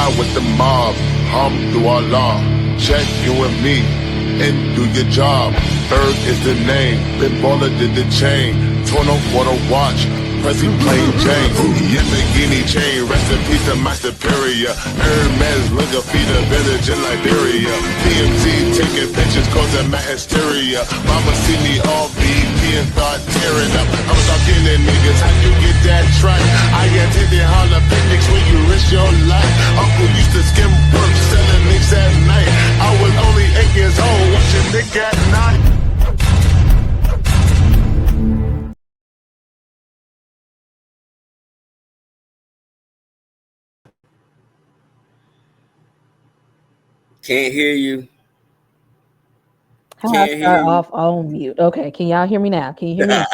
ride with the mob. Do our law. Check you and me and do your job. Berg is the name. Big baller did the chain. Tono for the watch. Prezi plain Jane. Yamagini chain. Rest in peace to my superior. Hermes Linga feed a village in Liberia. PMT taking pictures causing my hysteria. Mama see me all BP and start tearing up. I was talking to niggas. How you get that tripe? I attended holla picnics when you risk your life. Uncle used to skim work selling nicks at night. I was only 8 years old watching Nick at night. Can't hear you. How I Can't hear start you. off on mute. Okay, can y'all hear me now? Can you hear me now?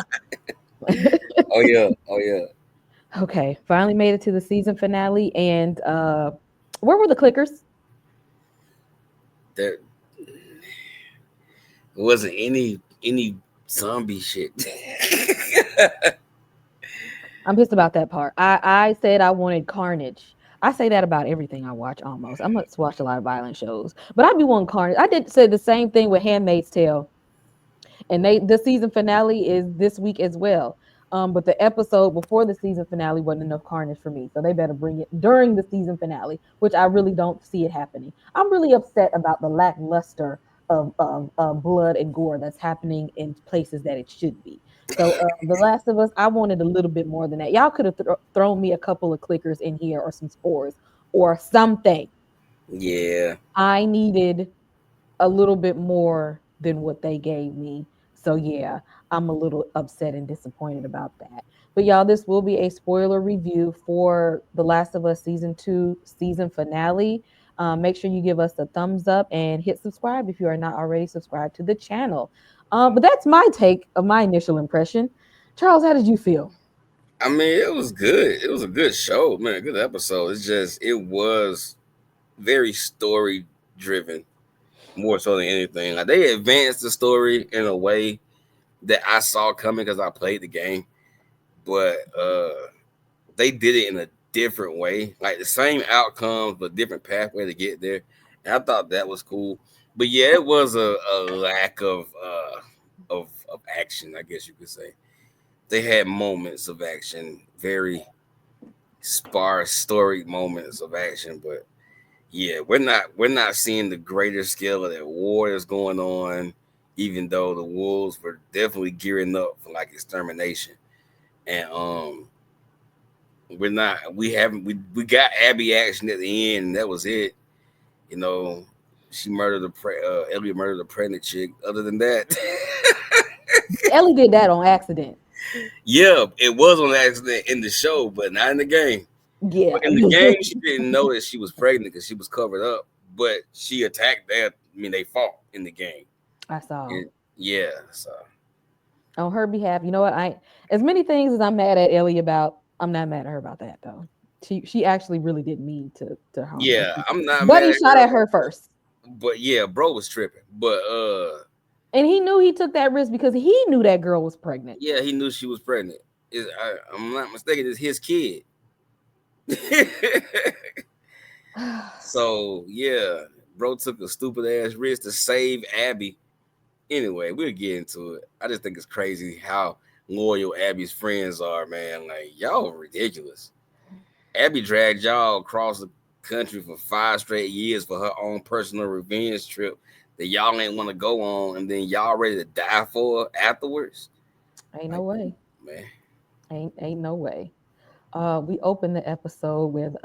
Oh yeah. Oh yeah. Okay, finally made it to the season finale, and where were the clickers? There wasn't any zombie shit. I'm pissed about that part. I said I wanted carnage. I say that about everything I watch almost. I must watch a lot of violent shows, but I be wanting carnage. I did say the same thing with Handmaid's Tale, and the season finale is this week as well. But the episode before the season finale wasn't enough carnage for me, so they better bring it during the season finale, which I really don't see it happening. I'm really upset about the lackluster of blood and gore that's happening in places that it should be. So, The Last of Us, I wanted a little bit more than that. Y'all could have thrown me a couple of clickers in here or some spores or something. Yeah. I needed a little bit more than what they gave me. So yeah, I'm a little upset and disappointed about that. But y'all, this will be a spoiler review for The Last of Us season 2 season finale. Make sure you give us a thumbs up and hit subscribe if you are not already subscribed to the channel. But that's my take of my initial impression. Charles, how did you feel? I mean, it was good. It was a good show, man. Good episode. It's just it was very story driven, more so than anything. Like they advanced the story in a way that I saw coming because I played the game, but they did it in a different way, like the same outcomes but different pathway to get there. And I thought that was cool. But yeah, it was a lack of action, I guess you could say. They had moments of action, very sparse story moments of action, but yeah, we're not seeing the greater scale of that war that's going on, even though the wolves were definitely gearing up for like extermination. And we're not we haven't we got Abby action at the end and that was it. You know, she murdered Ellie murdered a pregnant chick. Other than that, Ellie did that on accident. yeah, it was on accident in the show, but not in the game. Yeah. But in the game, she didn't know that she was pregnant because she was covered up. But she attacked that. I mean, they fought in the game. I saw. And yeah, so On her behalf. You know what? I as many things as I'm mad at Ellie about, I'm not mad at her about that though. She actually really didn't mean to harm those yeah, people. I'm not But mad he at shot her. at her first. But yeah, bro was tripping. But And he knew he took that risk because he knew that girl was pregnant. yeah, he knew she was pregnant. I'm not mistaken. It's his kid. So yeah, bro took a stupid ass risk to save Abby. Anyway, we'll get into it. I just think it's crazy how loyal Abby's friends are, man. Like y'all are ridiculous. Abby dragged y'all across the country for 5 straight years for her own personal revenge trip that y'all ain't want to go on, and then y'all ready to die for her afterwards. Ain't no Like, way. man, Ain't no way. We opened the episode with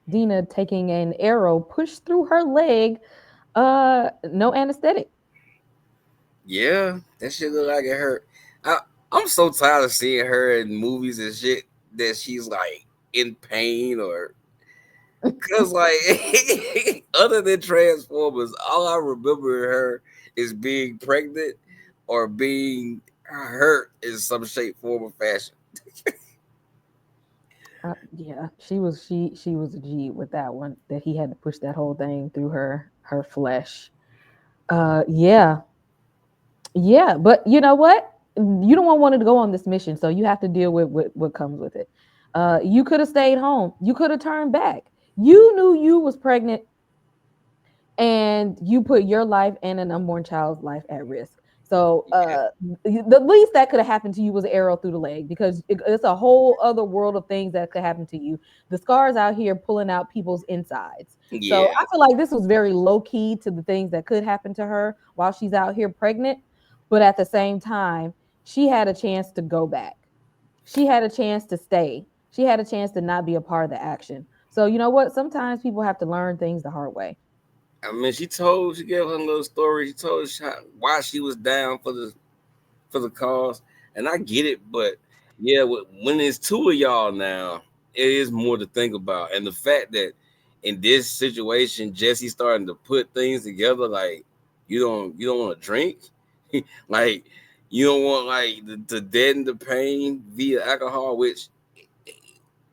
Dina taking an arrow pushed through her leg. No anesthetic. yeah, that shit look like it hurt. I, I'm so tired of seeing her in movies and shit that she's like in pain or cause like other than Transformers, all I remember her is being pregnant or being hurt in some shape, form, or fashion. Yeah, she was a G with that one. That he had to push that whole thing through her flesh. Yeah, yeah, but you know what? You don't want to go on this mission, so you have to deal with what comes with it. You could have stayed home. You could have turned back. You knew you was pregnant and you put your life and an unborn child's life at risk. So Yeah, the least that could have happened to you was an arrow through the leg, because it's a whole other world of things that could happen to you. The scars out here pulling out people's insides. So yeah. I feel like this was very low key to the things that could happen to her while she's out here pregnant. But at the same time, she had a chance to go back. She had a chance to stay. She had a chance to not be a part of the action. So you know what? Sometimes people have to learn things the hard way. I mean, she gave her little story. She told us why she was down for the cause, and I get it. But yeah, when there's two of y'all now, it is more to think about, and the fact that in this situation, Jesse's starting to put things together. Like you don't want to drink, like you don't want like to deaden the pain via alcohol, which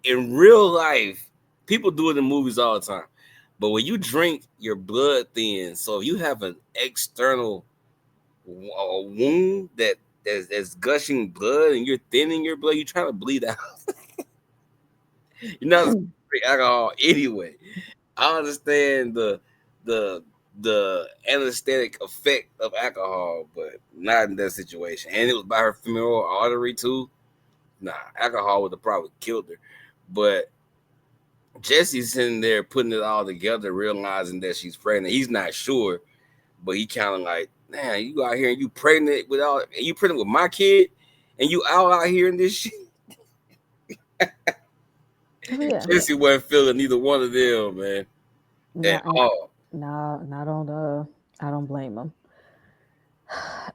in real life people do it in movies all the time. But when you drink, your blood thins. So if you have an external a wound that's gushing blood and you're thinning your blood, you're trying to bleed out. You're not supposed to drink alcohol anyway. I understand the the anesthetic effect of alcohol, but not in that situation. And it was by her femoral artery too. Nah, alcohol would have probably killed her. But Jesse's sitting there putting it all together, realizing that she's pregnant. He's not sure, but he kind of like, man, you out here and you pregnant with all, and you pregnant with my kid, and you out here in this shit. Oh yeah. Jesse wasn't feeling neither one of them, man, Nah, at all. nah, I don't blame him.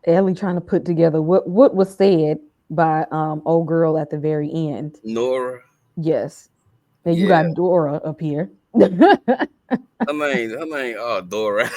Ellie trying to put together what was said by old girl at the very end. Nora, Yes. And you yeah, got Dora up here. her name, oh Dora.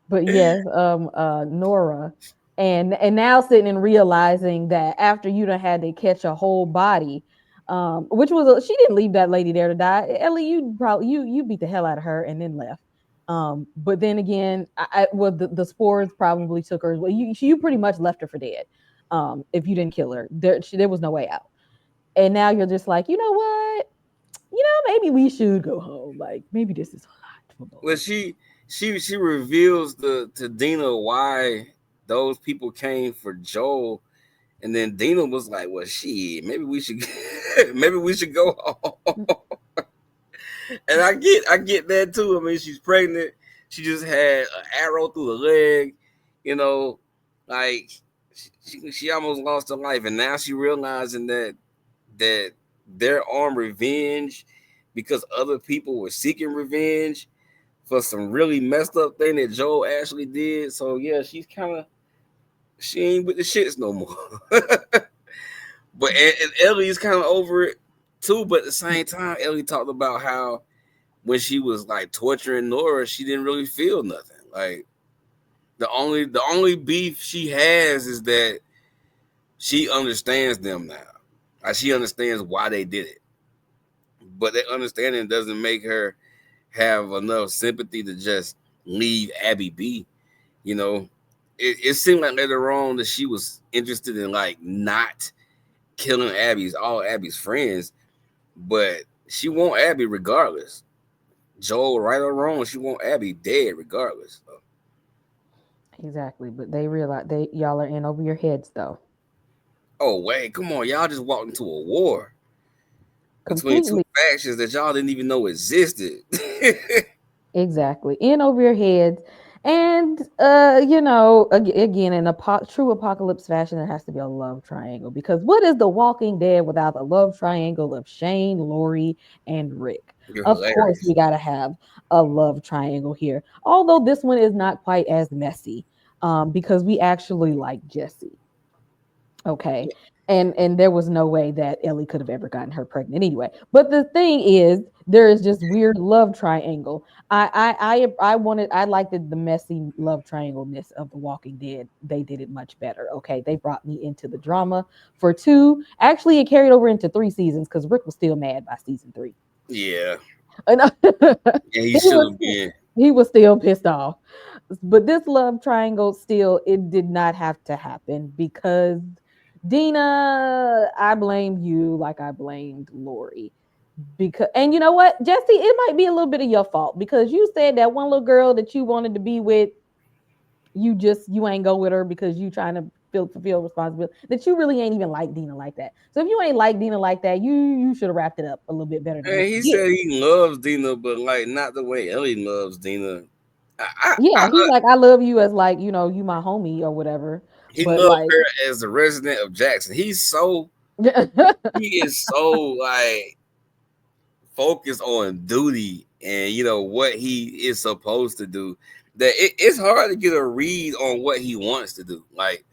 But yes, Nora, and now sitting and realizing that after you done had to catch a whole body, which was she didn't leave that lady there to die. Ellie, you probably you beat the hell out of her and then left. But then again, well the spores probably took her. Well, you pretty much left her for dead. If you didn't kill her, there was no way out. And now you're just like, you know what? Maybe we should go home. Like maybe this is a lot for both Well, of she reveals to Dina why those people came for Joel, and then Dina was like, "Well, shit, maybe we should, maybe we should go home." And I get that too. I mean, she's pregnant. She just had an arrow through the leg. You know, like she almost lost her life, and now she realizing that they're on revenge because other people were seeking revenge for some really messed up thing that Joel actually did. So yeah, she ain't with the shits no more. But and Ellie's kind of over it too. But at the same time, Ellie talked about how when she was like torturing Nora, she didn't really feel nothing. Like the only beef she has is that she understands them now. Like she understands why they did it. But that understanding doesn't make her have enough sympathy to just leave Abby be. You know, it seemed like later on that she was interested in like not killing all Abby's friends, but she want Abby regardless. Joel, right or wrong, she want Abby dead regardless. So, exactly. But they realize y'all are in over your heads though. oh wait, come on, y'all just walked into a war between two Completely. factions that y'all didn't even know existed. Exactly. In over your heads. And again, in a true apocalypse fashion, there has to be a love triangle. Because what is The Walking Dead without the love triangle of Shane, Lori, and Rick? You're Of course, hilarious. we gotta have a love triangle here. Although this one is not quite as messy, because we actually like Jesse. Okay. And there was no way that Ellie could have ever gotten her pregnant anyway. But the thing is, there is just weird love triangle. I liked the messy love triangle-ness of The Walking Dead. They did it much better. Okay. They brought me into the drama for two. Actually, it carried over into 3 seasons because Rick was still mad by season 3. Yeah, And yeah, he he should was have been. he was still pissed off. But this love triangle still it did not have to happen because Dina, I blame you like I blamed Lori. Because and you know what, Jesse, it might be a little bit of your fault because you said that one little girl that you wanted to be with, you ain't go with her because you trying to fulfill responsibility. That you really ain't even like Dina like that. So if you ain't like Dina like that, you should have wrapped it up a little bit better than And what you he did. said he loves Dina, but like not the way Ellie loves Dina. Yeah, he's like, I love you as like, you my homie or whatever. He But loved like, her as the resident of Jackson. He is so like focused on duty and what he is supposed to do that it's hard to get a read on what he wants to do. Like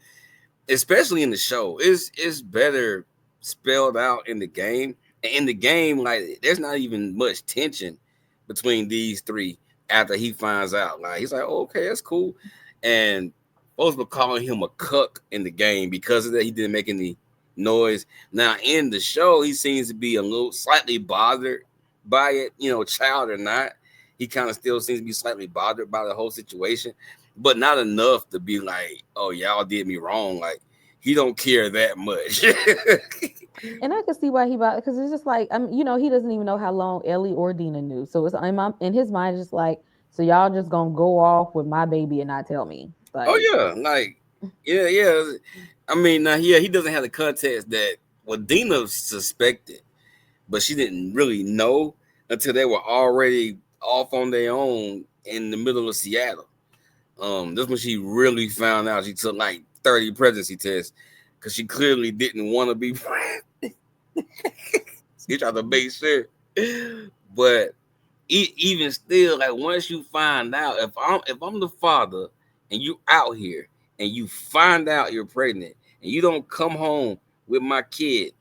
especially in the show, it's better spelled out in the game. And in the game, like there's not even much tension between these three after he finds out. Like he's like, oh, okay, that's cool. And folks were calling him a cuck in the game because of that. He didn't make any noise. Now in the show, he seems to be a little slightly bothered by it, child or not. He kind of still seems to be slightly bothered by the whole situation, but not enough to be like, oh, y'all did me wrong. Like he don't care that much. and I can see why he bought because it's just like he doesn't even know how long Ellie or Dina knew. So it's in his mind, just like, so y'all just gonna go off with my baby and not tell me, Oh like. yeah, like yeah. I mean, now he doesn't have the context that Dina suspected, but she didn't really know until they were already off on their own in the middle of Seattle. This when she really found out. She took like 30 pregnancy tests because she clearly didn't want to be pregnant. She tried to make sure, but even still, like once you find out, if I'm the father and you out here and you find out you're pregnant and you don't come home with my kid,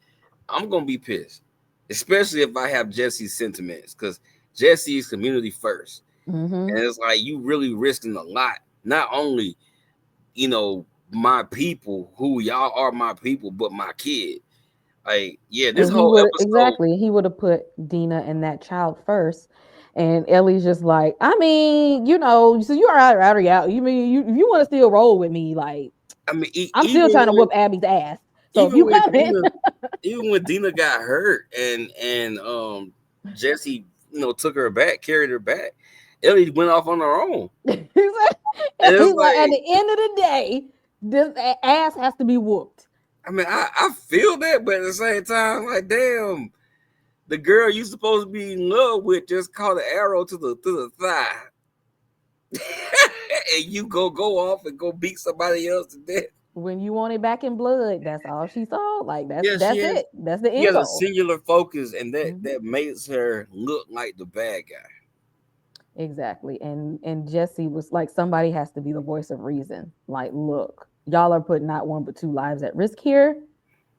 I'm gonna be pissed, especially if I have Jesse's sentiments, because Jesse is community first, Mm-hmm. and it's like you really risking a lot. Not only my people, who y'all are my people, but my kid. Like yeah, this And he whole would episode. exactly he would have put Dina and that child first. And Ellie's just like, I mean, so you are out or out. You mean you want to still roll with me? Like, I mean, I'm still even trying to when whoop Abby's ass. So if even you when come in, Dina, even when Dina got hurt and Jesse took her back, carried her back, Ellie went off on her own. And it's he's like, at like, the end of the day, this ass has to be whooped. I mean, I feel that, but at the same time, like, damn, the girl you supposed to be in love with just caught an arrow to the thigh, and you go off and go beat somebody else to death. When you want it back in blood, that's all she saw. Like that's Yeah, that's it. That's the she end has a goal. singular focus, and that Mhm. that makes her look like the bad guy. Exactly. And Jesse was like, somebody has to be the voice of reason. Like, look, y'all are putting not one but two lives at risk here.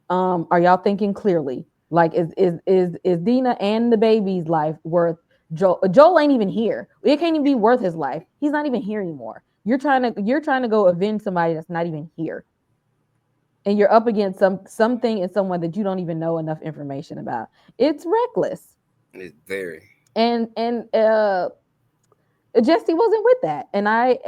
Are y'all thinking clearly? Like, is Dina and the baby's life worth Joel? Joel ain't even here. It can't even be worth his life. He's not even here anymore. You're trying to go avenge somebody that's not even here. And you're up against something and someone that you don't even know enough information about. It's reckless. It's very. And Jesse wasn't with that, and I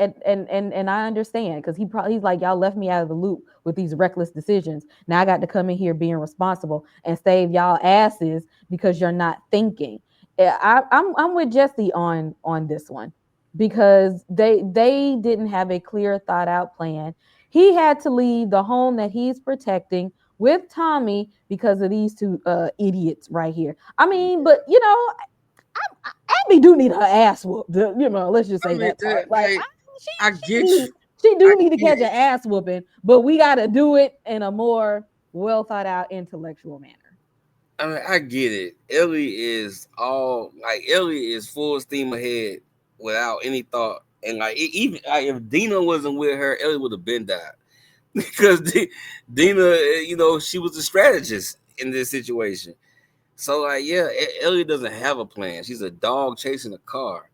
understand because he's like, y'all left me out of the loop with these reckless decisions. Now I got to come in here being responsible and save y'all asses because you're not thinking. I'm with Jesse on this one because they didn't have a clear thought out plan. He had to leave the home that he's protecting with Tommy because of these two idiots right here. I mean, but Abby do need her ass whooped. Let's just I say mean, that part. Like, like she I she get do you. she I do need to get catch an it. ass whooping, but we got to do it in a more well thought out, intellectual manner. I mean, I get it. Ellie is full steam ahead without any thought, and like even like, if Dina wasn't with her, Ellie would have been died because Dina, she was a strategist in this situation. So like, yeah, Ellie doesn't have a plan. She's a dog chasing a car,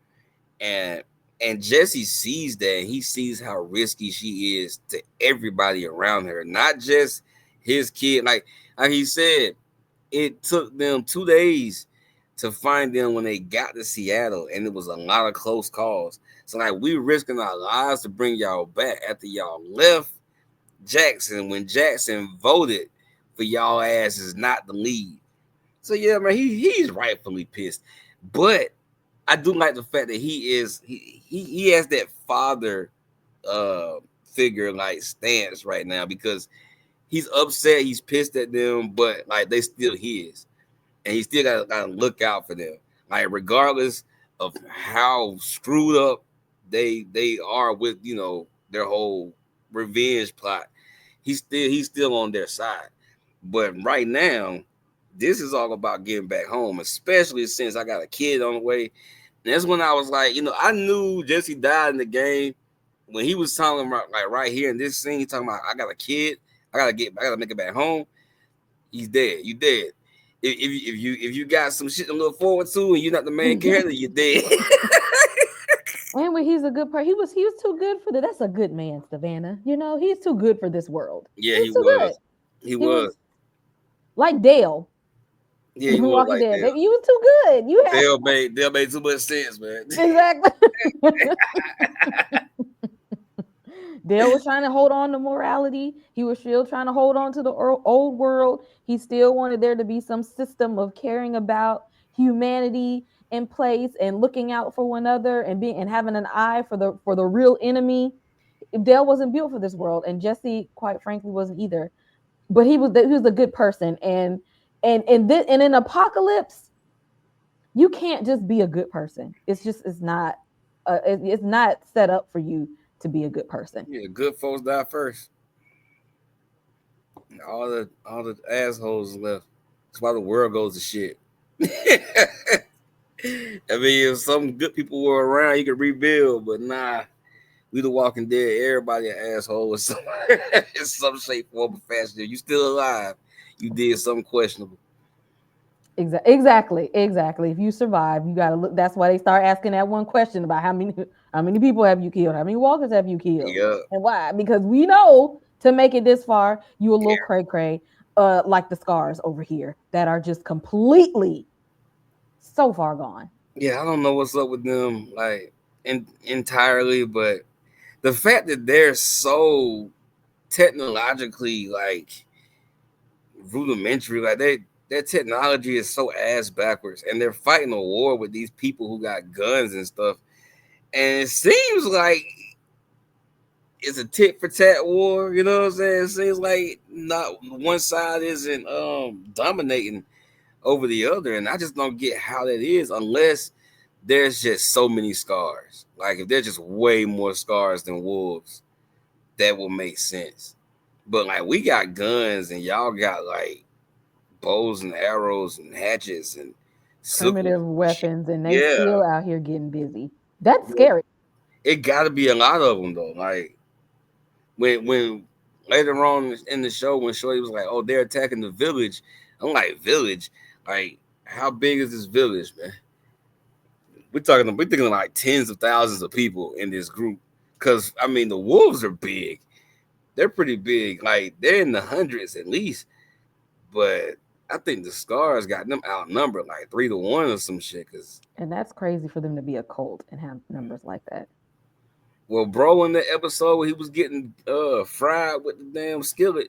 and Jesse sees that. And he sees how risky she is to everybody around her, not just his kid. Like he said, it took them 2 days to find them when they got to Seattle, and it was a lot of close calls. So like, we risking our lives to bring y'all back after y'all left. Jackson when Jackson voted for y'all asses not to leave. So yeah, man, he's rightfully pissed. But I do like the fact that he has that father figure like stance right now because he's upset, he's pissed at them, but like they still his. And he still gotta look out for them. Like regardless of how screwed up they are with, you know, their whole revenge plot, he's still on their side. But right now, this is all about getting back home, especially since I got a kid on the way. And that's when I was like, you know, I knew Jesse died in the game when he was talking about like right here in this scene. He talking about I got a kid, I gotta make it back home. He's dead. You dead. If you got some shit to look forward to and you're not the main character, you're dead. And when he's a good person, he was too good for that. That's a good man, Savannah. You know, he's too good for this world. Yeah, He's he too was. good. He was. Like Dale. Yeah, he was Walking like Dead. Dale. You was too good. You had Dale made too much sense, man. exactly. Dale was trying to hold on to morality. He was still trying to hold on to the old world. He still wanted there to be some system of caring about humanity in place and looking out for one another and being and having an eye for the real enemy. Dale wasn't built for this world, and Jesse, quite frankly, wasn't either. But he was a good person, and in Apocalypse, you can't just be a good person. It's not set up for you to be a good person. Yeah, good folks die first. All the assholes left. That's why the world goes to shit. I mean, if some good people were around, you could rebuild, but nah. We the Walking Dead. Everybody an asshole in some shape, form, or fashion. If you still alive, you did something questionable. Exactly. If you survive, you gotta look. That's why they start asking that one question about how many people have you killed, how many walkers have you killed, Yeah. and why? Because we know to make it this far, you a little cray cray, like the scars over here that are just completely so far gone. Yeah, I don't know what's up with them, like entirely, but the fact that they're so technologically like rudimentary, like their technology is so ass backwards, and they're fighting a war with these people who got guns and stuff, and it seems like it's a tit for tat war. You know what I'm saying? It seems like not one side isn't dominating over the other, and I just don't get how that is unless there's just so many scars. Like if there's just way more scars than wolves, that will make sense. But like we got guns and y'all got like bows and arrows and hatchets and Primitive weapons, and they yeah, still out here getting busy. That's scary. it got to be a lot of them though. Like when later on in the show when Shorty was like, "Oh, they're attacking the village," I'm like, "Village? Like how big is this village, man?" We're thinking like tens of thousands of people in this group. Cause I mean the wolves are big. They're pretty big. Like they're in the hundreds at least. But I think the scars got them outnumbered like 3-1 or some shit. Cause And that's crazy for them to be a cult and have numbers like that. well, bro, in the episode where he was getting fried with the damn skillet,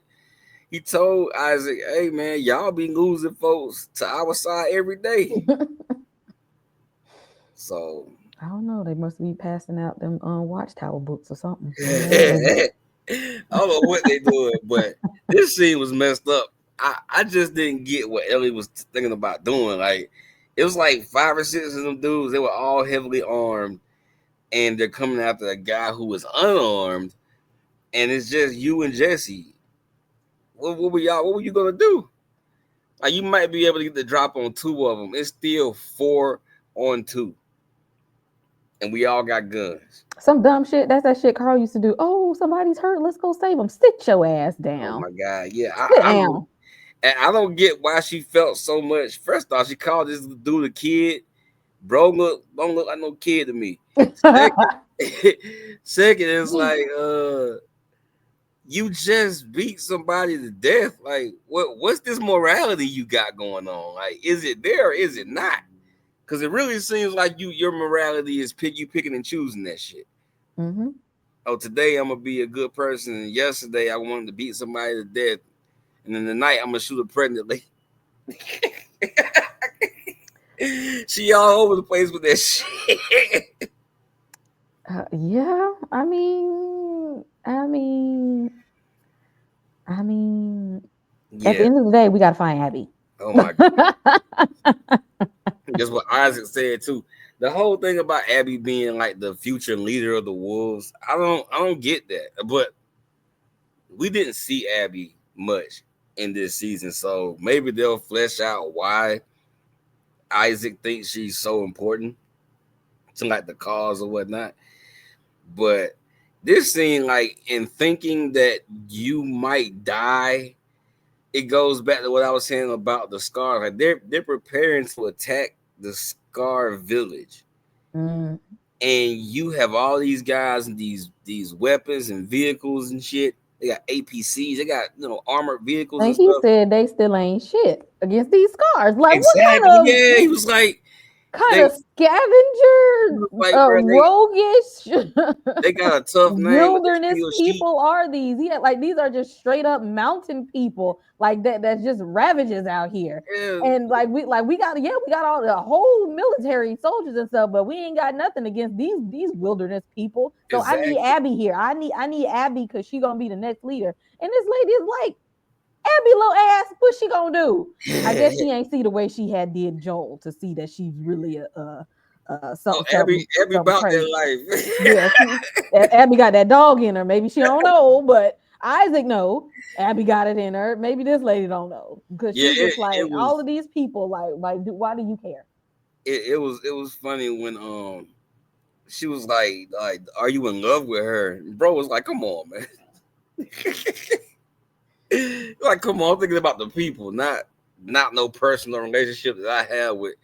he told Isaac, "Hey man, y'all be losing folks to our side every day." So I don't know. They must be passing out them Watchtower books or something. I don't know what they doing, but this scene was messed up. I just didn't get what Ellie was thinking about doing. Like it was like 5 or 6 of them dudes. They were all heavily armed, and they're coming after a guy who was unarmed, and it's just you and Jesse. What were y'all? What were you gonna do? Like you might be able to get the drop on 2 of them. It's still 4 on 2, and we all got guns. Some dumb shit. That's that shit Carl used to do. Oh, somebody's hurt. Let's go save them. Sit your ass Oh down. my god, yeah. Sit down. I don't get why she felt so much. First off, she called this dude a kid. Bro, don't look like no kid to me. Second, second is like, you just beat somebody to death. Like, what's this morality you got going on? Like, is it there or is it not? Because it really seems like your morality is you picking and choosing that shit. Mm-hmm. oh, today I'm gonna be a good person, and yesterday I wanted to beat somebody to death, and then tonight I'm gonna shoot a pregnant lady. She all over the place with that shit. Yeah, I mean, at the Yeah. end of the day, we gotta find Abby. Oh my. That's what Isaac said too. The whole thing about Abby being like the future leader of the Wolves, I don't get that. But we didn't see Abby much in this season, so maybe they'll flesh out why Isaac thinks she's so important to like the cause or whatnot. But this scene, like in thinking that you might die, it goes back to what I was saying about the Scar. Like they're preparing to attack the Scar village, Mm. and you have all these guys and these weapons and vehicles and shit. They got APCs, they got armored vehicles And and he stuff. said they still ain't shit against these scars. Like, what Exactly. kind of Yeah, he was like kind they, of scavenger, bro, roguish they got a tough name, but they wilderness steal sheep. people are these? Yeah, like these are just straight up mountain people, like that's just ravages out here. Yeah, And we got we got all the whole military soldiers and stuff, but we ain't got nothing against these wilderness people. So I need exactly. Abby here. I need Abby because she gonna be the next leader. And this lady is like, Abby little ass, what she gonna do? I guess she ain't see the way she had did Joel to see that she's really Oh, something Abby something about crazy. that Yeah, life. Abby got that dog in her. Maybe she don't know, but Isaac know. Abby got it in her. Maybe this lady don't know because Yeah, she just it like all was of these people. Why do you care? it was funny when she was like, are you in love with her? And bro was like, come on, man. Like, come on, I'm thinking about the people, not no personal relationship that I have with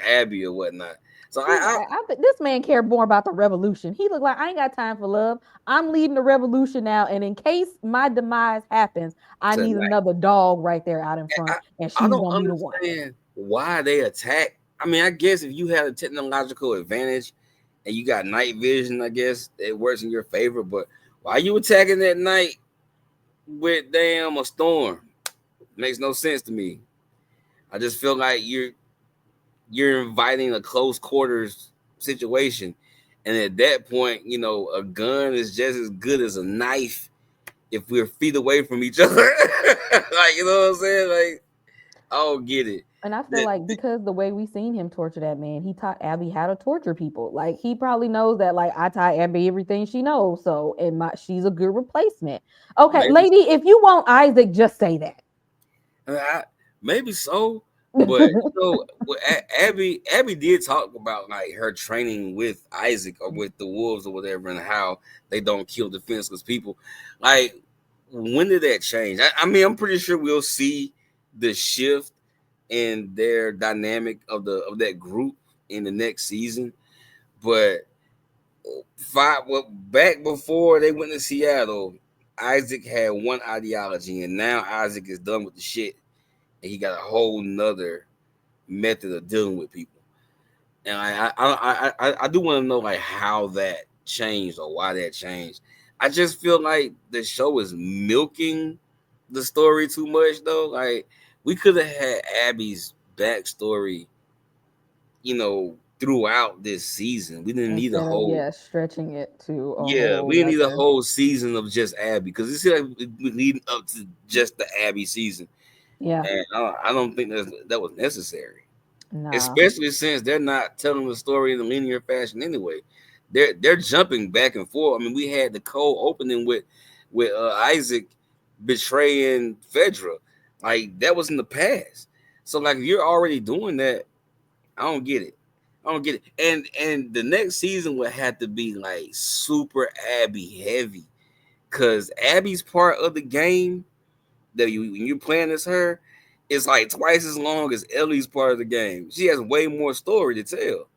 Abby or whatnot. So I think this man cared more about the revolution. He looked like I ain't got time for love. I'm leading the revolution now, and in case my demise happens, I need tonight another dog right there out in I, front, and I she's don't gonna be the one. understand why they attack. I mean, I guess if you had a technological advantage and you got night vision, I guess it works in your favor. But why you attacking at night with damn a storm? Makes no sense to me. I just feel like you're inviting a close quarters situation, and at that point, a gun is just as good as a knife if we're feet away from each other. Like, you know what I'm saying? Like, I don't get it. And I feel That, like because the way we seen him torture that man, he taught Abby how to torture people. Like he probably knows that like I taught Abby everything she knows. So and she's a good replacement. Okay, maybe lady, if you want Isaac, just say that. maybe so, but Abby did talk about like her training with Isaac or with the wolves or whatever, and how they don't kill defenseless people. Like, when did that change? I mean, I'm pretty sure we'll see the shift in their dynamic of that group in the next season, but back before they went to Seattle, Isaac had one ideology, and now Isaac is done with the shit, and he got a whole nother method of dealing with people. And I do want to know like how that changed or why that changed. I just feel like the show is milking the story too much though. Like, we could have had Abby's backstory, throughout this season. We didn't need a Instead of whole stretching it to a Yeah, whole we didn't need a nother. whole season of just Abby because it's like we leading up to just the Abby season, Yeah, and I don't think that was necessary, nah. especially since they're not telling the story in a linear fashion anyway. They're jumping back and forth. I mean, we had the cold opening with Isaac betraying Fedra, like that was in the past. So like, if you're already doing that, I don't get it. I don't get it. And the next season would have to be like super Abby heavy, because Abby's part of the game that when you're playing as her, it's like twice as long as Ellie's part of the game. She has way more story to tell.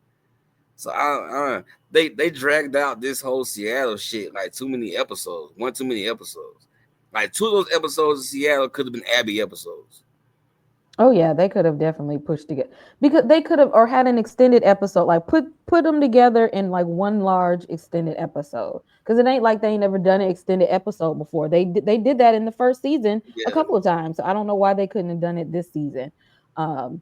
So they dragged out this whole Seattle shit like too many episodes. One too many episodes. Like, two of those episodes of Seattle could have been Abby episodes. Oh yeah, they could have definitely pushed together because they could have or had an extended episode, like put them together in like one large extended episode. Because it ain't like they ain't never done an extended episode before. They did that in the first season a Yeah, couple of times. So I don't know why they couldn't have done it this season. Um,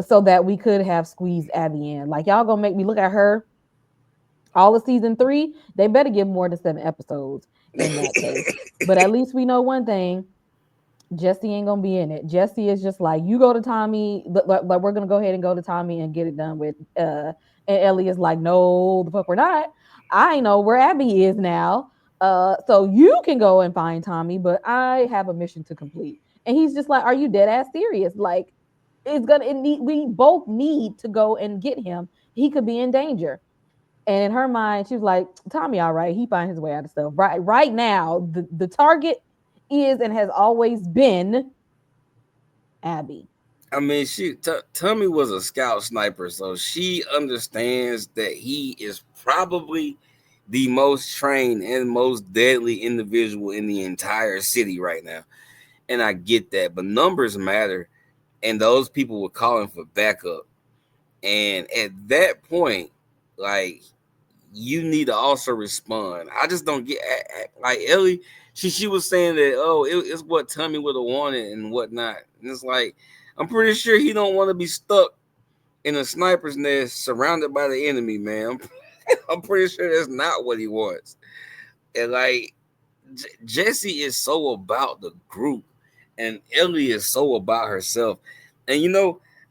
so that we could have squeezed Abby in. Like y'all gonna make me look at her all of season 3. They better give more than 7 episodes in that case. But at least we know one thing. Jesse ain't gonna be in it. Jesse is just like, you go to Tommy, like we're gonna go ahead and go to Tommy and get it done with. And Ellie is like, no, the fuck we're not. I know where Abby is now. So you can go and find Tommy, but I have a mission to complete. And he's just like, are you dead ass serious? Like, we both need to go and get him. He could be in danger. And in her mind, she was like, Tommy, all right, he find his way out of stuff. Right now, the target is and has always been Abby. I mean, Tommy was a scout sniper, so she understands that he is probably the most trained and most deadly individual in the entire city right now. And I get that, but numbers matter, and those people were calling for backup. And at that point, like, you need to also respond. I just don't get like Ellie. She was saying that, oh, it's what Tommy would have wanted and whatnot. And it's like, I'm pretty sure he don't want to be stuck in a sniper's nest surrounded by the enemy, man. I'm pretty sure that's not what he wants. And like Jesse is so about the group, and Ellie is so about herself. And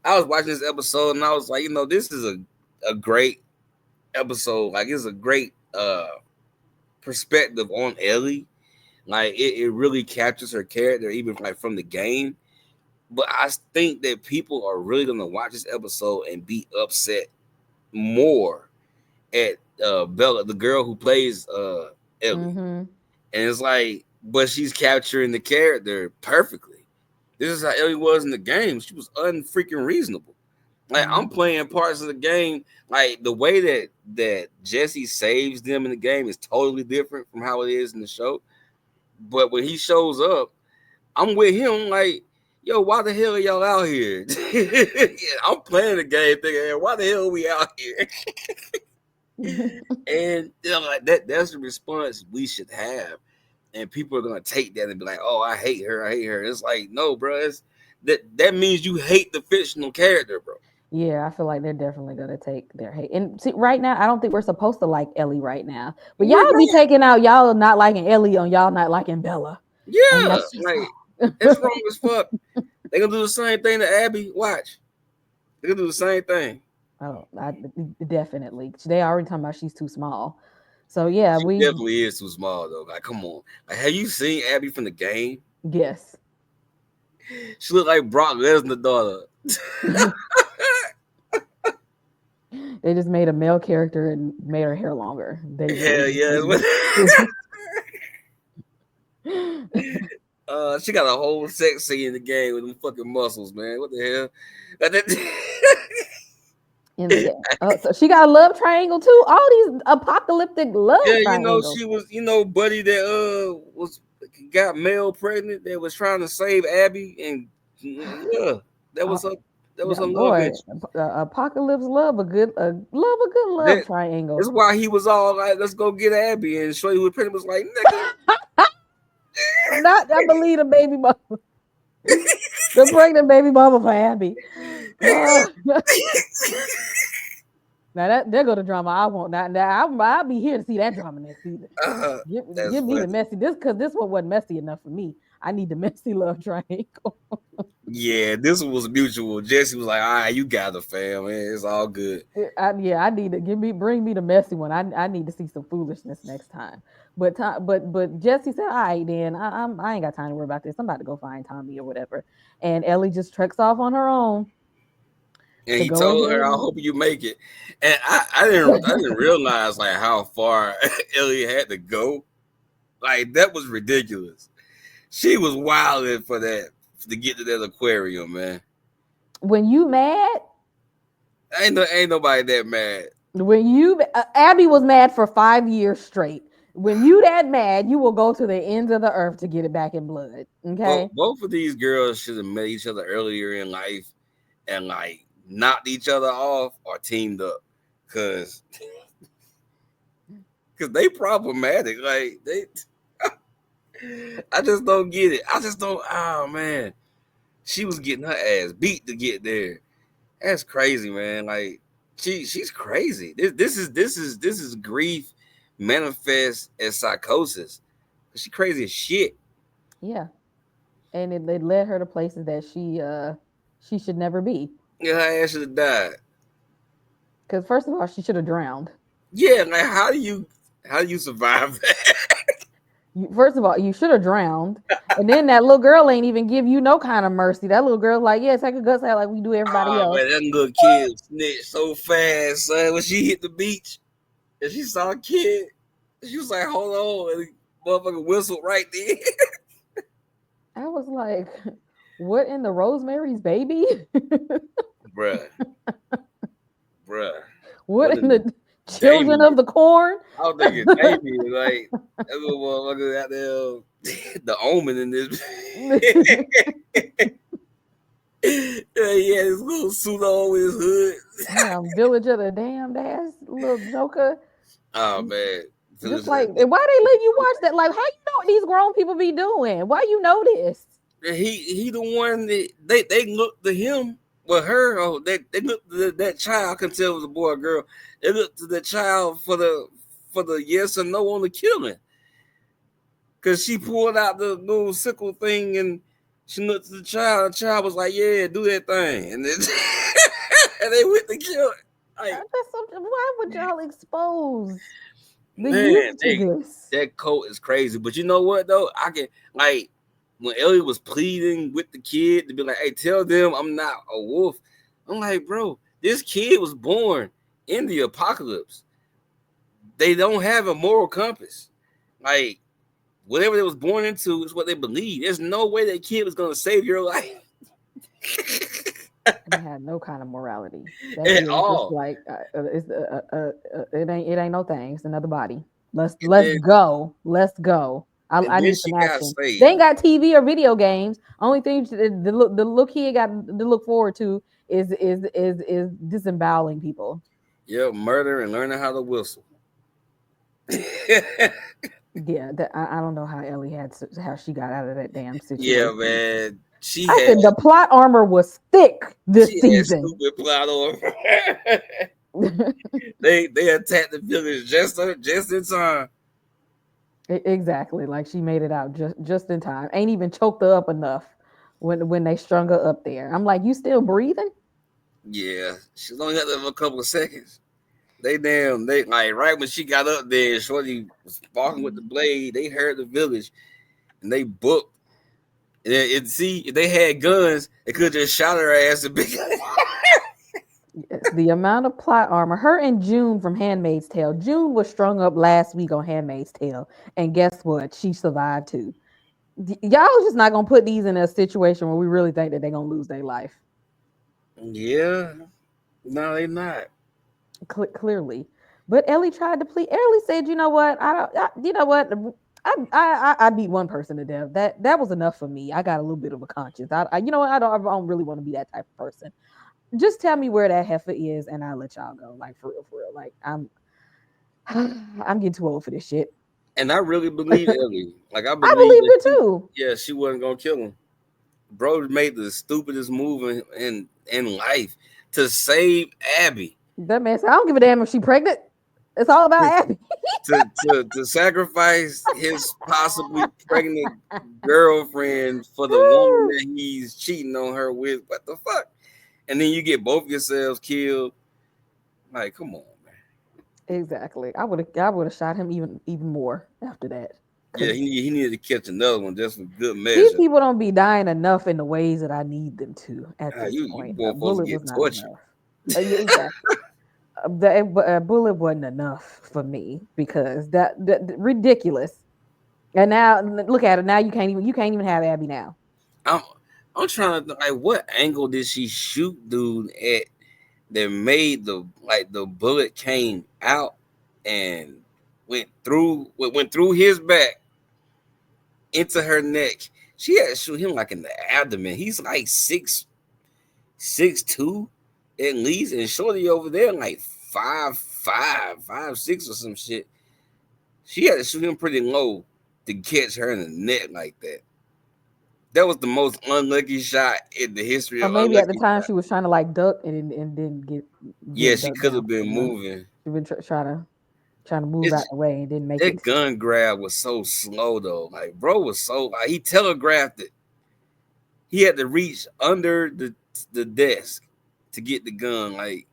I was watching this episode, and I was like, this is a great episode. Like, it's a great perspective on Ellie. Like, it really captures her character, even like from the game. But I think that people are really gonna watch this episode and be upset more at Bella, the girl who plays Ellie. Mm-hmm. And it's like, but she's capturing the character perfectly. This is how Ellie was in the game. She was unfreaking reasonable. Like, I'm playing parts of the game. Like, the way that Jesse saves them in the game is totally different from how it is in the show. But when he shows up, I'm with him. Like, yo, why the hell are y'all out here? Yeah, I'm playing the game thinking, why the hell are we out here? And like that's the response we should have. And people are gonna take that and be like, oh, I hate her, I hate her. It's like, no, bro, that means you hate the fictional character, bro. Yeah, I feel like they're definitely gonna take their hate. And see, right now, I don't think we're supposed to like Ellie right now. But We're y'all be not. taking out y'all not liking Ellie on y'all not liking Bella. And Yeah, that's just like, wrong. it's wrong as fuck. They gonna do the same thing to Abby. Watch. They gonna do the same thing. Oh, definitely. They already talking about she's too small. So yeah, She we definitely is too small though. Like, come on. Like, have you seen Abby from the game? guess. She looked like Brock Lesnar's daughter. They just made a male character and made her hair longer. They Hell really yeah. just She got a whole sex scene in the game with them fucking muscles, man. What the hell? in the game. Oh, so she got a love triangle too. All these apocalyptic love Yeah, triangles. she was, buddy that was got Mel pregnant that was trying to save Abby, and yeah, that was Oh, her. That was yeah, her love boy, interest. apocalypse love a good love That's triangle. why he was all like, "Let's go get Abby," and Shorty was pretty much like, "Nigga." Not I believe the baby mama, the pregnant baby mama for Abby. Oh. Now that there go the drama I want. Now I'll be here to see that drama next season. uh, Give, that's give me the funny. messy this one wasn't messy enough for me. I need the messy love triangle. Yeah, this one was mutual. Jesse was like, "All right, you got the fam, man. It's all good." I need to bring me the messy one. I need to see some foolishness next time. But Jesse said, all right, then I ain't got time to worry about this. I'm about to go find Tommy or whatever. And Ellie just treks off on her own And to he go told her, "I ahead. hope you make it." And I didn't realize like how far Ellie had to go. Like, that was ridiculous. She was wilding for that to get to that aquarium, man. When you mad, Ain't nobody that mad. when you Abby was mad for 5 years straight. When you that mad, you will go to the ends of the earth to get it back in blood. Okay. Both of these girls should have met each other earlier in life and like knocked each other off or teamed up, cause they problematic. Like they, I just don't get it. I just don't. Oh man, she was getting her ass beat to get there. That's crazy, man. Like she's crazy. This is grief manifest as psychosis. She crazy as shit. Yeah. And it led her to places that she should never be. Yeah, her ass should have died. Because first of all, she should have drowned. Yeah, like how do you survive that? First of all, you should have drowned. And then that little girl ain't even give you no kind of mercy. That little girl like, yeah, take a guts out like we do everybody Oh else. man, that little kid snitched so fast, son. When she hit the beach and she saw a kid, she was like, "Hold on," and the motherfucker whistled right there. I was like, what in the Rosemary's Baby? Bruh. What in the Children of the Corn? I was thinking Damien, like that little motherfucker out there, the Omen in this. Yeah, he had his little suit on with his hood. Village of the Damned ass little Joker. Oh man. Just like, why they let you watch that? Like, how you know what these grown people be doing? Why you know this? He the one that they looked to him. Well, her, they looked to that child. I couldn't tell it was a boy or girl. They looked to the child for the yes or no on the killing. Cause she pulled out the little sickle thing and she looked to the child. The child was like, "Yeah, do that thing," and then and they went to kill it. Like, why would y'all expose the youth to this? That coat is crazy. But you know what though? I can like when Ellie was pleading with the kid to be like, "Hey, tell them I'm not a wolf." I'm like, bro, this kid was born in the apocalypse. They don't have a moral compass. Like whatever they was born into is what they believe. There's no way that kid was gonna save your life. They had no kind of morality At all. just like it ain't no thing. It's another body. Let's go. I need some action. They ain't got TV or video games. Only thing the little kid got to look forward to is disemboweling people. Yeah, murder and learning how to whistle. Yeah, I don't know how Ellie how she got out of that damn situation. Yeah, man. The plot armor was thick this season. Stupid plot armor. they attacked the village just in time. Exactly, like she made it out just in time. Ain't even choked her up enough when they strung her up there. I'm like, you still breathing? Yeah, she's only got there for a couple of seconds. They like right when she got up there, Shorty was walking with the blade. They heard the village and they booked. And see, if they had guns, they could just shot her ass a big. Yes, the amount of plot armor. Her and June from Handmaid's Tale. June was strung up last week on Handmaid's Tale, and guess what? She survived too. Y'all just not gonna put these in a situation where we really think that they're gonna lose their life. Yeah, no, they're not. Clearly, but Ellie tried to plead. Ellie said, "You know what? I beat one person to death. That was enough for me. I got a little bit of a conscience. I don't really want to be that type of person. Just tell me where that heifer is, and I'll let y'all go. Like for real. Like I'm getting too old for this shit." And I really believe Ellie. Like I believe it too. Yeah, she wasn't gonna kill him. Bro made the stupidest move in life to save Abby. That man said, "I don't give a damn if she's pregnant. It's all about Abby." to sacrifice his possibly pregnant girlfriend for the woman that he's cheating on her with. What the fuck? And then you get both yourselves killed. Like, come on, man. Exactly. I would have shot him even more after that. Yeah, he needed to catch another one just for good measure. These people don't be dying enough in the ways that I need them to at this point. You bullet was not enough. Exactly. The bullet wasn't enough for me because that ridiculous. And now look at it. Now you can't even have Abby now. I'm trying to like what angle did she shoot dude at that made the bullet came out and went through his back into her neck. She had to shoot him like in the abdomen. He's like 6'2" at least, and Shorty over there like 5'5", 5'6" or some shit. She had to shoot him pretty low to catch her in the neck like that. That was the most unlucky shot in the history Or of maybe at the unlucky time shots. she was trying to like duck and didn't Yeah, get she ducked could down have been quick enough. moving. She been trying to move out It's the way and didn't make that it. gun grab was so slow though. Like bro was so like he telegraphed it. He had to reach under the desk to get the gun. Like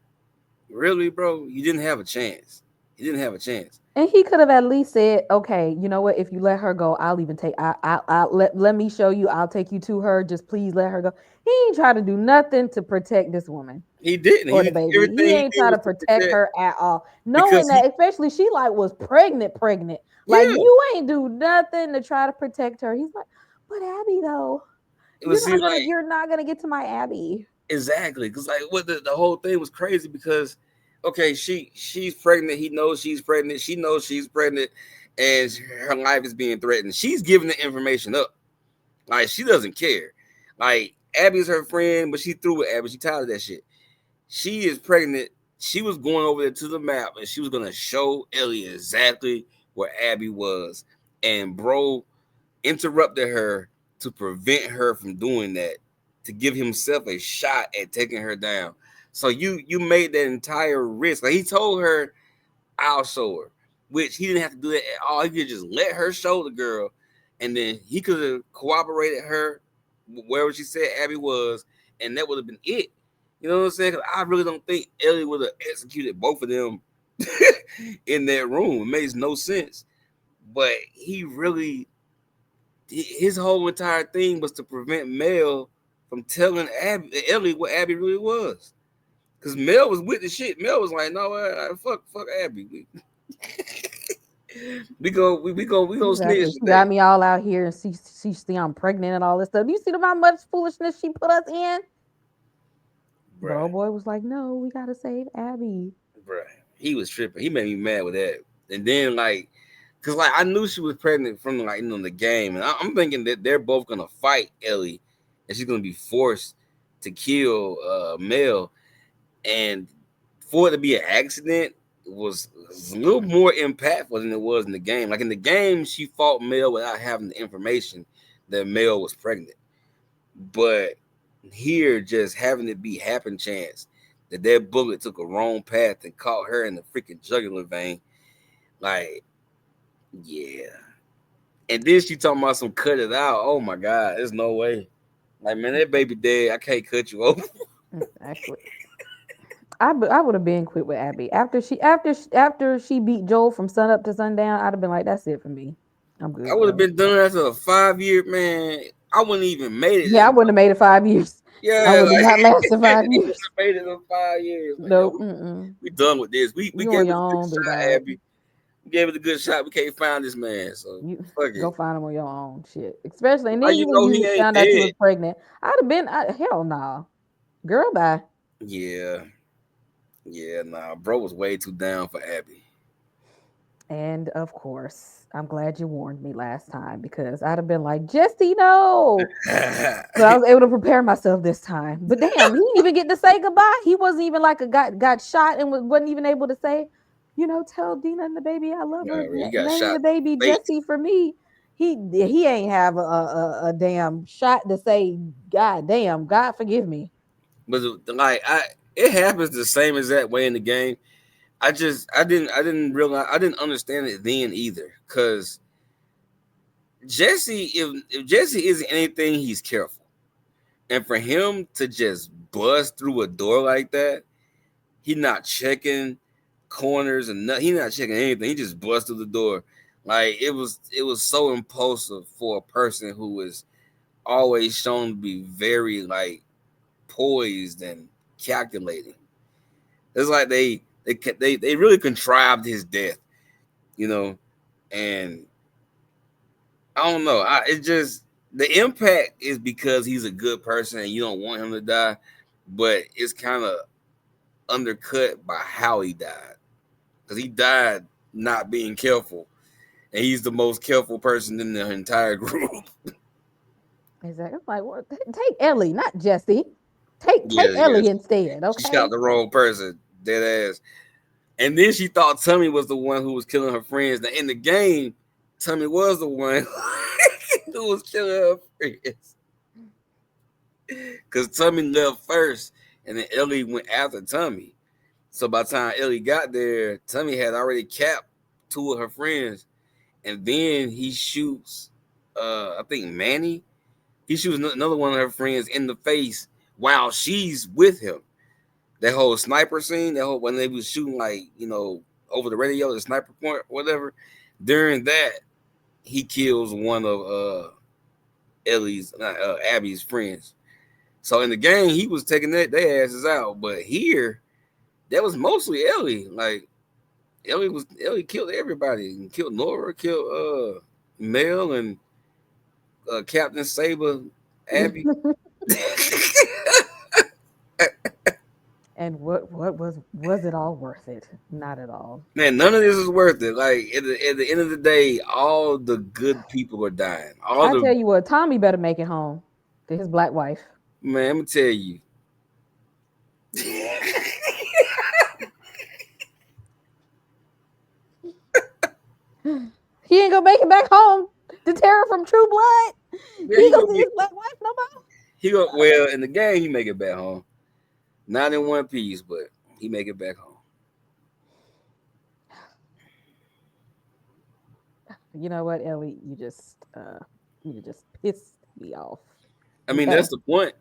really, bro, you didn't have a chance. You didn't have a chance. And he could have at least said, "Okay, you know what? If you let her go, I'll even take. Let me show you. I'll take you to her. Just please let her go." He ain't try to do nothing to protect this woman He didn't. or the He baby. everything He he ain't did try to was to protect protect her at all, knowing because that he especially she like was pregnant. Like yeah. you ain't do nothing to try to protect her. He's like, but Abby though, It was see like you're not gonna get to my Abby. exactly because like what the whole thing was crazy because okay she's pregnant. He knows she's pregnant. She knows she's pregnant, and her life is being threatened. She's giving the information up. Like she doesn't care. Like Abby's her friend, but she threw with Abby. She tired of that shit. She is pregnant. She was going over there to the map and she was gonna show Ellie exactly where Abby was. And bro interrupted her to prevent her from doing that, to give himself a shot at taking her down. So you made that entire risk. Like he told her, I'll show her, which he didn't have to do that at all. He could just let her show the girl, and then he could have cooperated her wherever she said Abby was, and that would have been it. You know what I'm saying? 'Cause I really don't think Ellie would have executed both of them in that room. It makes no sense. But he really, his whole entire thing was to prevent Mel from telling Ellie what Abby really was. Cause Mel was with the shit. Mel was like, "No, fuck Abby. We go Exactly. snitch She today, got me all out here and see I'm pregnant and all this stuff. You see how much foolishness she put us in? But bruh, old boy was like, no, we gotta save Abby. bruh." He was tripping. He made me mad with that. And then like, cause like I knew she was pregnant from like the game, and I'm thinking that they're both gonna fight Ellie, and she's gonna be forced to kill Mel. And for it to be an accident was a little more impactful than it was in the game. Like in the game, she fought Mel without having the information that Mel was pregnant. But here, just having it be happen chance that bullet took a wrong path and caught her in the freaking jugular vein. Like, yeah. And then she talking about some cut it out. Oh my God, there's no way. Like, man, that baby dead. I can't cut you open. Exactly. I would have been quit with Abby after she beat Joel from sun up to sundown. I'd have been like, that's it for me. I'm I good, would have bro. been done after a 5 year, man. I wouldn't even made it Yeah, I that wouldn't have made it 5 years. I yeah, would have like not lasted I 5 years. made it in 5 years. Like, yo, Nope. Mm-mm. we done with this. We You on gave it your a good own, big shot, dog. Abby. We gave it a good shot. We can't find this man. So You fuck go it. find him on your own shit. Especially, and How then you you when know he you ain't found out you dead? was pregnant, hell no, girl, bye. Yeah. Yeah, nah. Bro was way too down for Abby. And of course, I'm glad you warned me last time because I'd have been like, Jesse, no. But I was able to prepare myself this time. But damn, he didn't even get to say goodbye. He wasn't even like a got shot and wasn't even able to say, tell Dina and the baby I love her. He got Name shot the in baby the face. Jesse for me. He ain't have a damn shot to say, God damn, God forgive me. But like it happens the same exact way in the game. I didn't realize I didn't understand it then either. Cause Jesse, if Jesse isn't anything, he's careful. And for him to just bust through a door like that, he not checking corners and he not checking anything. He just bust through the door. Like it was so impulsive for a person who is always shown to be very like poised and calculating. It's like they really contrived his death, you know, and I don't know. It just the impact is because he's a good person and you don't want him to die, but it's kind of undercut by how he died because he died not being careful, and he's the most careful person in the entire group. Exactly. I'm like, what? Take Ellie, not Jesse. Take Yeah. Ellie instead, She shot okay? the wrong person, dead ass. And then she thought Tommy was the one who was killing her friends. Now in the game, Tommy was the one who was killing her friends. Because Tommy left first, and then Ellie went after Tommy. So by the time Ellie got there, Tommy had already capped two of her friends. And then he shoots, I think Manny. He shoots another one of her friends in the face while she's with him. That whole sniper scene, that whole when they was shooting over the radio, the sniper point, whatever. During that, he kills one of Abby's friends. So in the game, he was taking their asses out, but here, that was mostly Ellie. Like Ellie killed everybody, killed Nora, killed Mel, and Captain Saber, Abby. And what was it all worth it? Not at all. Man, none of this is worth it. Like at the end of the day, all the good people are dying. All I the tell you what, Tommy better make it home to his black wife. man, I'm gonna tell you. He ain't gonna make it back home to Tara from True Blood. Yeah, He gonna see his black wife no more. well in the game he make it back home. Not in One Piece, but he make it back home. You know what, Ellie? You just pissed me off. I mean, that's the point.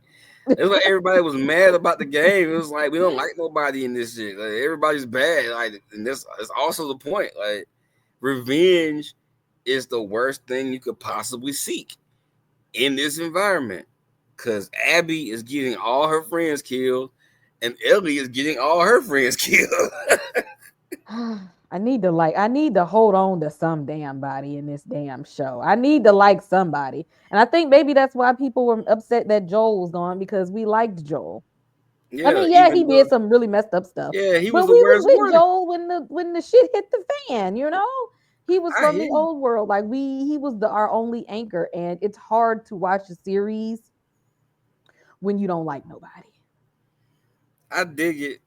It's like everybody was mad about the game. It was like we don't like nobody in this shit. Like everybody's bad. Like, and this is also the point. Like, revenge is the worst thing you could possibly seek in this environment. Cause Abby is getting all her friends killed, and Ellie is getting all her friends killed. I need to hold on to some damn body in this damn show. I need to like somebody. And I think maybe that's why people were upset that Joel was gone, because we liked Joel. Yeah, I mean, yeah, he did some really messed up stuff. Yeah, he was but the we worst was with one. Joel when the shit hit the fan, you know? He was I from hear the you. old world. Like he was our only anchor, and it's hard to watch a series when you don't like nobody. I dig it.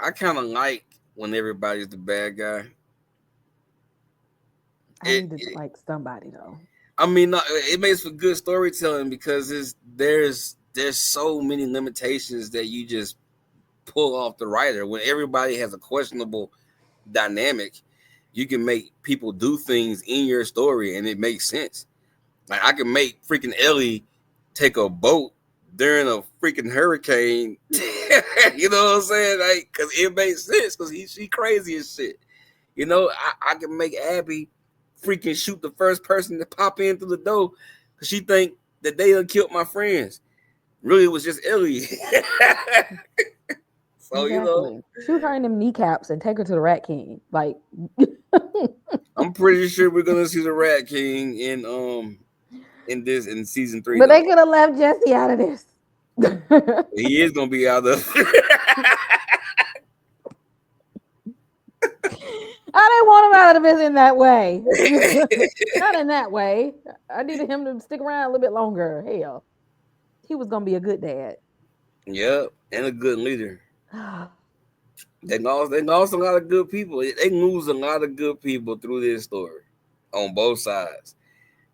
I kind of like when everybody's the bad guy. I need to like somebody though. I mean, no, it makes for good storytelling because there's so many limitations that you just pull off the writer. When everybody has a questionable dynamic, you can make people do things in your story and it makes sense. Like I can make freaking Ellie take a boat during a freaking hurricane. You know what I'm saying? Like, cause it makes sense because she crazy as shit. You know, I can make Abby freaking shoot the first person to pop in through the door because she think that they done killed my friends. Really, it was just Ellie. So exactly. Shoot her in them kneecaps and take her to the Rat King. Like, I'm pretty sure we're gonna see the Rat King in season 3. But they could have left Jesse out of this. He is gonna be out of. I didn't want him out of this in that way. Not in that way. I needed him to stick around a little bit longer. Hell, he was gonna be a good dad. Yep, and a good leader. They lost a lot of good people. They lose a lot of good people through this story on both sides.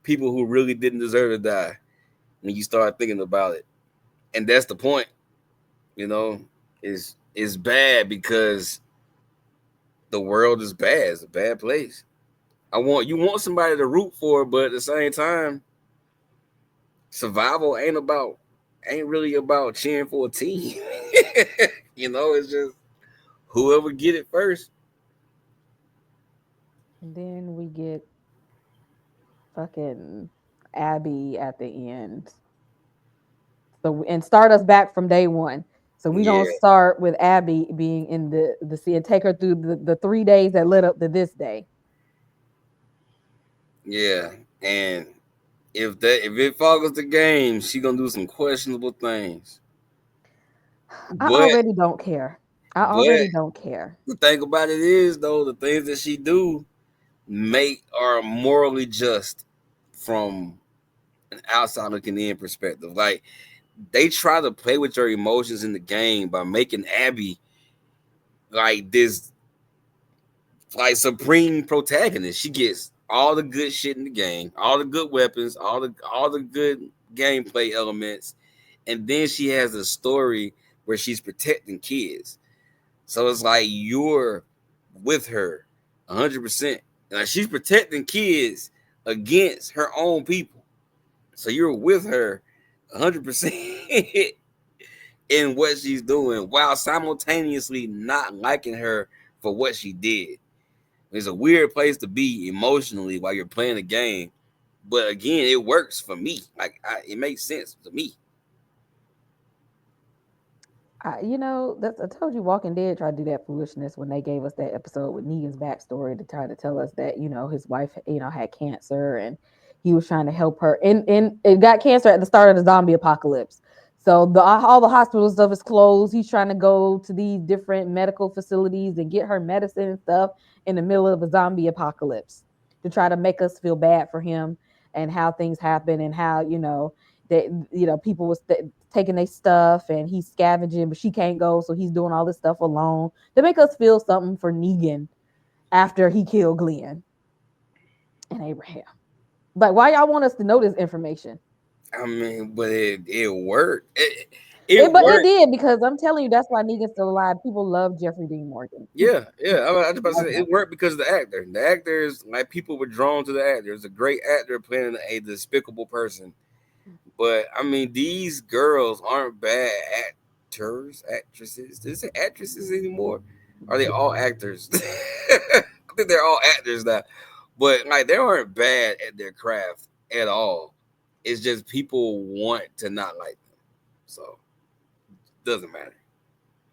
People who really didn't deserve to die when you start thinking about it. And that's the point. You know, it's bad because the world is bad. It's a bad place. You want somebody to root for, but at the same time, survival ain't really about cheering for a team. You know, it's just whoever get it first. And then we get fucking Abby at the end. So and start us back from day one. So we don't start with Abby being in the sea and take her through the 3 days that led up to this day. Yeah, and if it follows the game, she gonna do some questionable things. I already don't care. I But already don't care. the thing about it is, though, the things that she do make are morally just from an outside looking in perspective. Like they try to play with your emotions in the game by making Abby like this like supreme protagonist. She gets all the good shit in the game, all the good weapons, all the good gameplay elements, and then she has a story where she's protecting kids. So it's like you're with her 100%. Like she's protecting kids against her own people. So you're with her 100% in what she's doing while simultaneously not liking her for what she did. It's a weird place to be emotionally while you're playing the game. But again, it works for me. Like it makes sense to me. I told you Walking Dead tried to do that foolishness when they gave us that episode with Negan's backstory to try to tell us that, his wife, had cancer and he was trying to help her. And it got cancer at the start of the zombie apocalypse. So all the hospital stuff is closed. He's trying to go to these different medical facilities and get her medicine and stuff in the middle of a zombie apocalypse to try to make us feel bad for him and how things happen and how, that people was taking their stuff and he's scavenging, but she can't go, so he's doing all this stuff alone to make us feel something for Negan after he killed Glenn and Abraham. But why y'all want us to know this information? I mean, but it worked. It But it worked. did, because I'm telling you, that's why Negan's still alive. People love Jeffrey Dean Morgan. Yeah, yeah. I just about to say it worked because of the actor. The actor is like people were drawn to the actor. It's a great actor playing a despicable person. But I mean, these girls aren't bad actors, actresses. Is it actresses anymore? Are they all actors? I think they're all actors now. But like they aren't bad at their craft at all. It's just people want to not like them. So doesn't matter.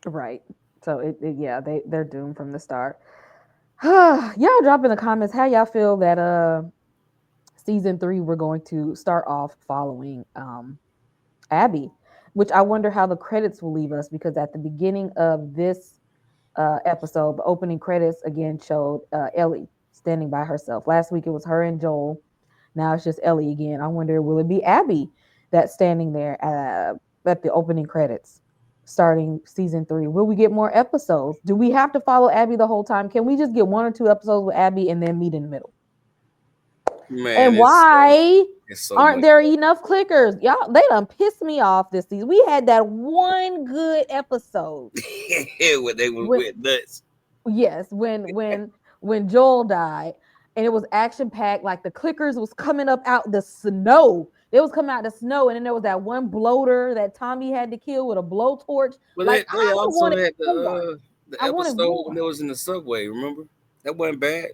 Right. So yeah, they're doomed from the start. Y'all drop in the comments how y'all feel that season 3 we're going to start off following Abby, which I wonder how the credits will leave us, because at the beginning of this episode, the opening credits again showed Ellie standing by herself. Last week it was her and Joel. Now it's just Ellie again. I wonder, will it be Abby that's standing there at the opening credits starting season 3? Will we get more episodes? Do we have to follow Abby the whole time? Can we just get 1 or 2 episodes with Abby and then meet in the middle? Man, And why it's so aren't much. there enough clickers? Y'all, they done pissed me off this season. We had that one good episode. What they went nuts. Yes, when Joel died, and it was action packed. Like the clickers was coming up out the snow. They was coming out the snow, and then there was that one bloater that Tommy had to kill with a blowtorch. But Like they I also wanted had more. the I wanted episode when more. they was in the subway. Remember that wasn't bad.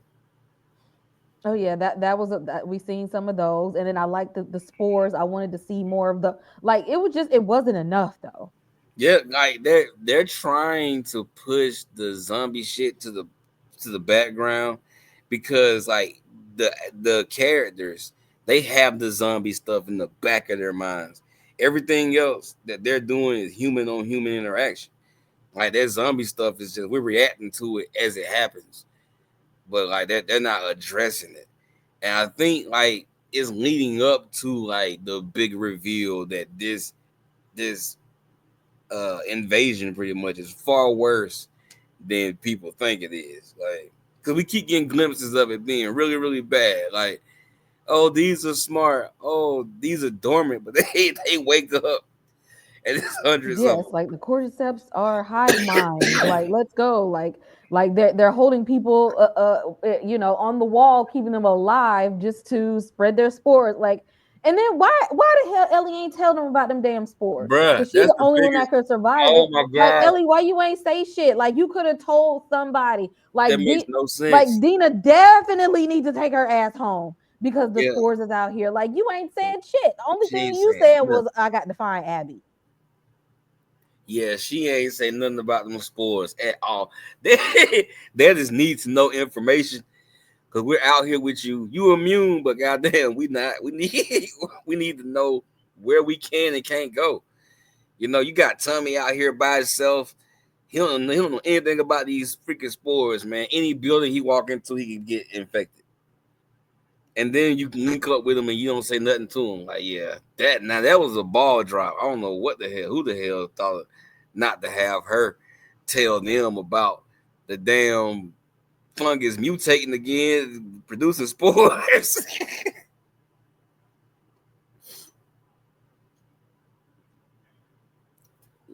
Oh yeah, that was that we seen some of those, and then I liked the spores. I wanted to see more of the, like, it wasn't enough though. Yeah, like they're trying to push the zombie shit to the background because like the characters they have the zombie stuff in the back of their minds. Everything else that they're doing is human on human interaction. Like that zombie stuff is just we're reacting to it as it happens, but like they're not addressing it. And I think like it's leading up to like the big reveal that this invasion pretty much is far worse than people think it is. Like, because we keep getting glimpses of it being really, really bad. Like, oh, these are smart. Oh, these are dormant, but they wake up and there's hundreds of Yes, them. like the cordyceps are hive minds. Like, let's go. Like they're holding people, on the wall, keeping them alive just to spread their spores. Like, and then why the hell Ellie ain't tell them about them damn spores? Bruh, Because she's that's the the only one biggest. that could survive Oh it. my Like, god, Ellie, why you ain't say shit? Like, you could have told somebody. that makes no Like sense. Dina definitely needs to take her ass home because the Yeah, spores is out here. Like, you ain't said shit. The only she thing ain't you saying said nothing. was, I got to find Abby. Yeah, she ain't say nothing about them spores at all. They just need to know information because we're out here with you. You immune, but goddamn, we not. We need we need to know where we can and can't go. You know, you got Tommy out here by himself. He don't know anything about these freaking spores, man. Any building he walk into, he can get infected. And then you can link up with him and you don't say nothing to him. Like, yeah, that was a ball drop. I don't know who the hell thought not to have her tell them about the damn fungus mutating again, producing spores.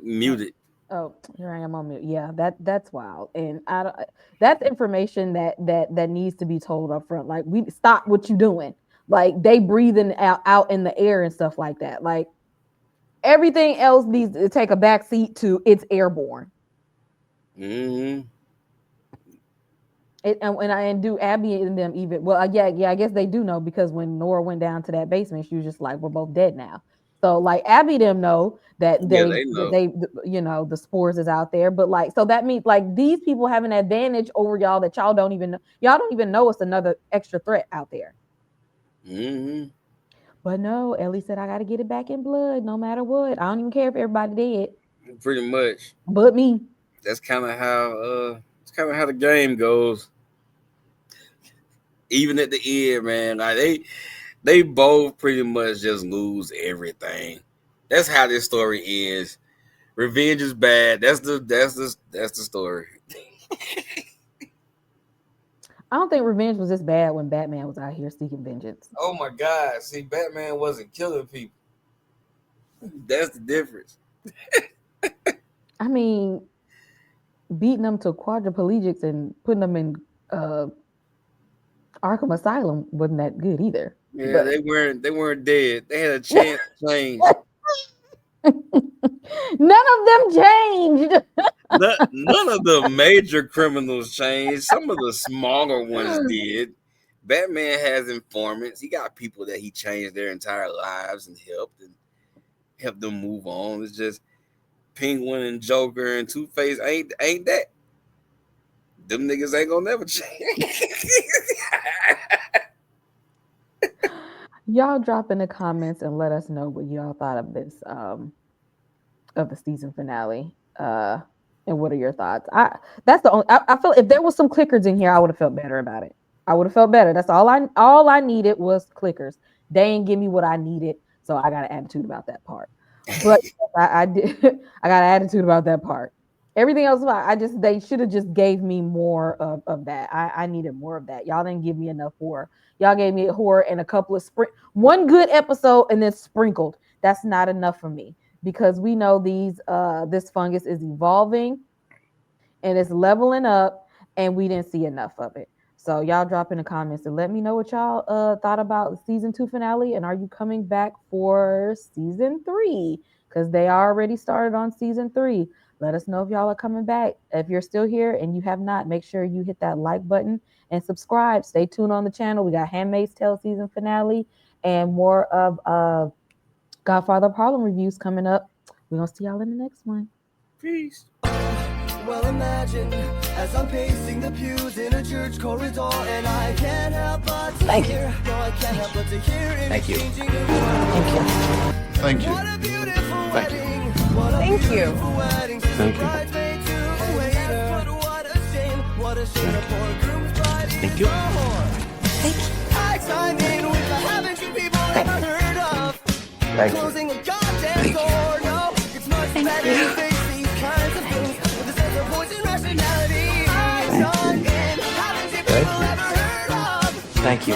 Muted. Oh, here I am on mute. Yeah, that's wild, and that's information that needs to be told up front. Like, we stop what you doing. Like, they breathing out in the air and stuff like that. Like, everything else needs to take a back seat to it's airborne. Mm-hmm. And do Abby and them even? Well, yeah. I guess they do know, because when Nora went down to that basement, she was just like, "We're both dead now." So, like, Abby them know that Yeah, they know. the spores is out there. But, like, so that means, like, these people have an advantage over y'all that y'all don't even know it's another extra threat out there. Mm-hmm. But no, Ellie said, "I got to get it back in blood, no matter what. I don't even care if everybody dead, Pretty much. but me." That's kind of how the game goes. Even at the end, man, like they both pretty much just lose everything. That's how this story ends. Revenge is bad. That's the story. I don't think revenge was this bad when Batman was out here seeking vengeance. Oh my God! See, Batman wasn't killing people. That's the difference. I mean, beating them to quadriplegics and putting them in Arkham Asylum wasn't that good either. Yeah, But they weren't dead. They had a chance to change. none of them changed. None of the major criminals changed. Some of the smaller ones did. Batman has informants. He got people that he changed their entire lives and helped them move on. It's just Penguin and Joker and Two-Face ain't that. Them niggas ain't gonna never change. Y'all drop in the comments and let us know what y'all thought of this of the season finale. And what are your thoughts? I feel if there was some clickers in here, I would have felt better about it. I would have felt better. That's all I needed was clickers. They ain't give me what I needed, so I got an attitude about that part. But I did. I got an attitude about that part. Everything else, they should have just gave me more of that. I needed more of that. Y'all didn't give me enough horror. Y'all gave me horror and a couple of one good episode and then sprinkled. That's not enough for me, because we know this fungus is evolving and it's leveling up, and we didn't see enough of it. So y'all drop in the comments and let me know what y'all thought about the season 2 finale, and are you coming back for season 3? Because they already started on season 3. Let us know if y'all are coming back. If you're still here and you have not, make sure you hit that like button and subscribe. Stay tuned on the channel. We got Handmaid's Tale season finale and more of Godfather of Harlem reviews coming up. We're going to see y'all in the next one. Peace. Well, imagine as I'm pacing the pews in a church corridor, and I can't help but to hear. No, I can't help but to hear. Thank you. Thank you. What a beautiful Thank you. wedding. What a Thank you. beautiful wedding. Thank you. Bridesmaid to a waiter. But what a shame. What a shame. A poor groom's bride Thank is you. a whore. I signed in with the haven't you people ever heard of? Thank you. Closing a goddamn door. No, it's much better to face these kinds of things with a sense of poison rationality. I signed in. Haven't you people ever heard of? Thank you.